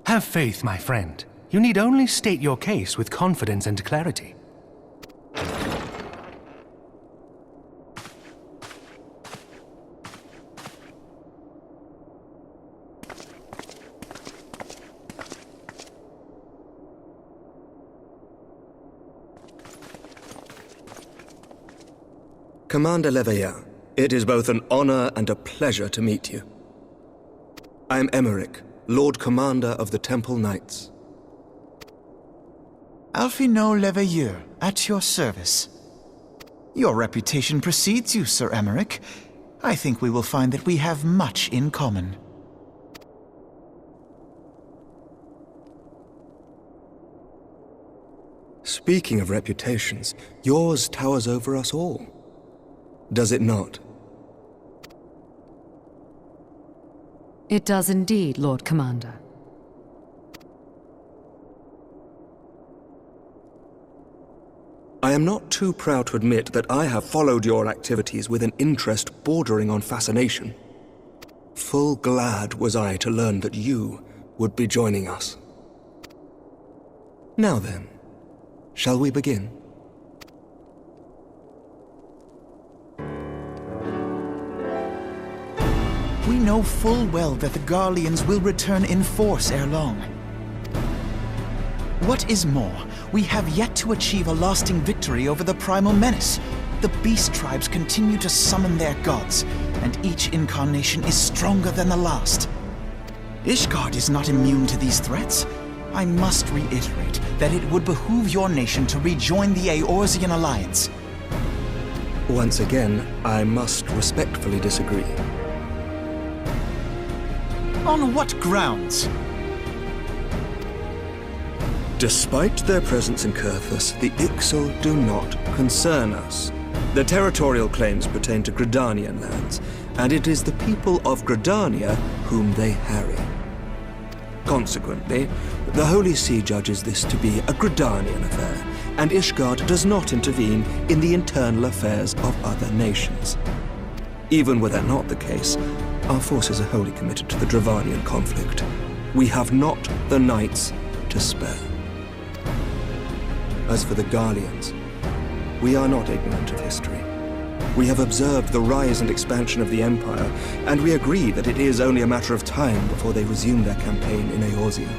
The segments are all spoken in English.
Have faith, my friend. You need only state your case with confidence and clarity. Commander Leveilleur, it is both an honor and a pleasure to meet you. I am Emmerich, Lord Commander of the Temple Knights. Alphinaud Leveilleur, at your service. Your reputation precedes you, Sir Emmerich. I think we will find that we have much in common. Speaking of reputations, yours towers over us all. Does it not? It does indeed, Lord Commander. I am not too proud to admit that I have followed your activities with an interest bordering on fascination. Full glad was I to learn that you would be joining us. Now then, shall we begin? We know full well that the Garleans will return in force ere long. What is more, we have yet to achieve a lasting victory over the Primal Menace. The beast tribes continue to summon their gods, and each incarnation is stronger than the last. Ishgard is not immune to these threats. I must reiterate that it would behoove your nation to rejoin the Eorzean Alliance. Once again, I must respectfully disagree. On what grounds? Despite their presence in Kurthus, the Ixal do not concern us. Their territorial claims pertain to Gridanian lands, and it is the people of Gridania whom they harry. Consequently, The Holy See judges this to be a Gridanian affair, and Ishgard does not intervene in the internal affairs of other nations. Even were that not the case, our forces are wholly committed to the Dravanian conflict. We have not the knights to spare. As for the Garleans, we are not ignorant of history. We have observed the rise and expansion of the Empire, and we agree that it is only a matter of time before they resume their campaign in Eorzea.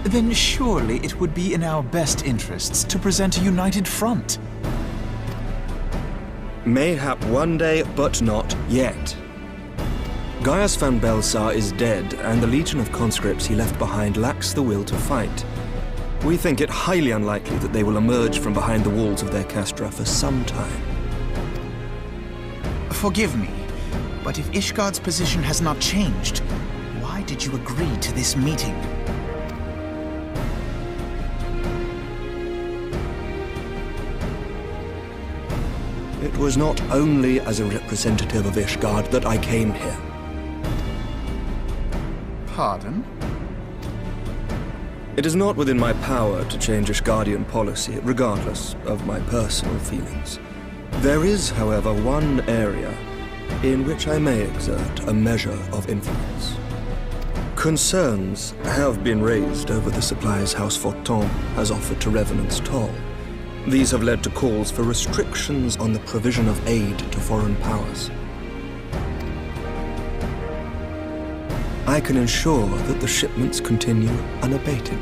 Then surely it would be in our best interests to present a united front. Mayhap one day, but not yet. Gaius van Belsar is dead, and the legion of conscripts he left behind lacks the will to fight. We think it highly unlikely that they will emerge from behind the walls of their castra for some time. Forgive me, but if Ishgard's position has not changed, why did you agree to this meeting? It was not only as a representative of Ishgard that I came here. Pardon? It is not within my power to change Ishgardian policy, regardless of my personal feelings. There is, however, one area in which I may exert a measure of influence. Concerns have been raised over the supplies House Fortin has offered to Revenant's Toll. These have led to calls for restrictions on the provision of aid to foreign powers. I can ensure that the shipments continue unabated.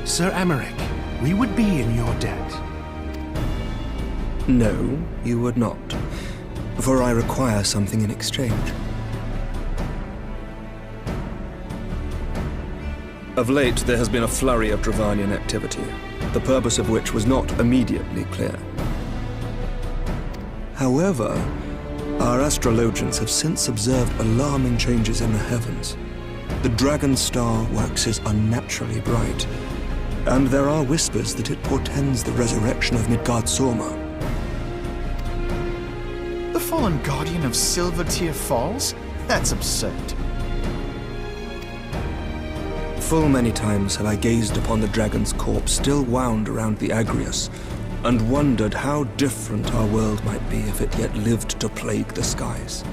Sir Emmerich, we would be in your debt. No, you would not, for I require something in exchange. Of late, there has been a flurry of Dravanian activity, the purpose of which was not immediately clear. However, our astrologians have since observed alarming changes in the heavens. The dragon star waxes unnaturally bright, and there are whispers that it portends the resurrection of Midgard-Sorma. The fallen guardian of Silvertear Falls? That's absurd. Full many times have I gazed upon the dragon's corpse still wound around the Agrius, and wondered how different our world might be if it yet lived to plague the skies.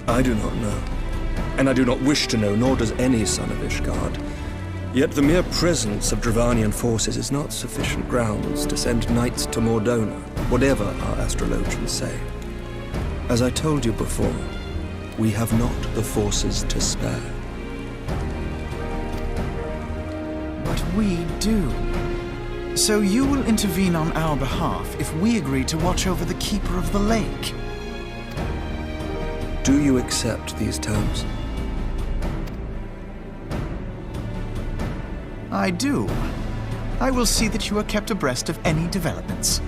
I do not know, and I do not wish to know, nor does any son of Ishgard. Yet the mere presence of Dravanian forces is not sufficient grounds to send knights to Mordona, whatever our astrologians say. As I told you before, we have not the forces to spare. But we do. So you will intervene on our behalf if we agree to watch over the Keeper of the Lake. Do you accept these terms? I do. I will see that you are kept abreast of any developments.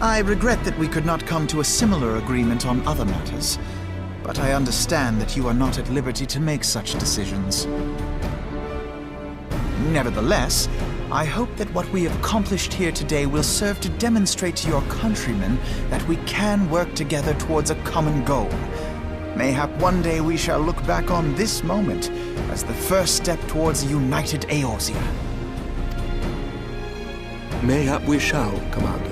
I regret that we could not come to a similar agreement on other matters, but I understand that you are not at liberty to make such decisions. Nevertheless, I hope that what we have accomplished here today will serve to demonstrate to your countrymen that we can work together towards a common goal. Mayhap one day we shall look back on this moment as the first step towards a united Eorzea. Mayhap we shall, Commander.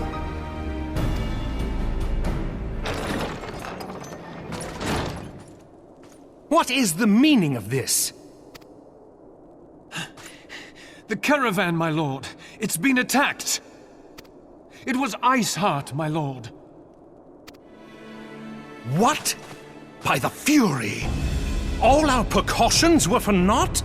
What is the meaning of this? The caravan, my lord. It's been attacked. It was Iceheart, my lord. What? By the Fury! All our precautions were for naught?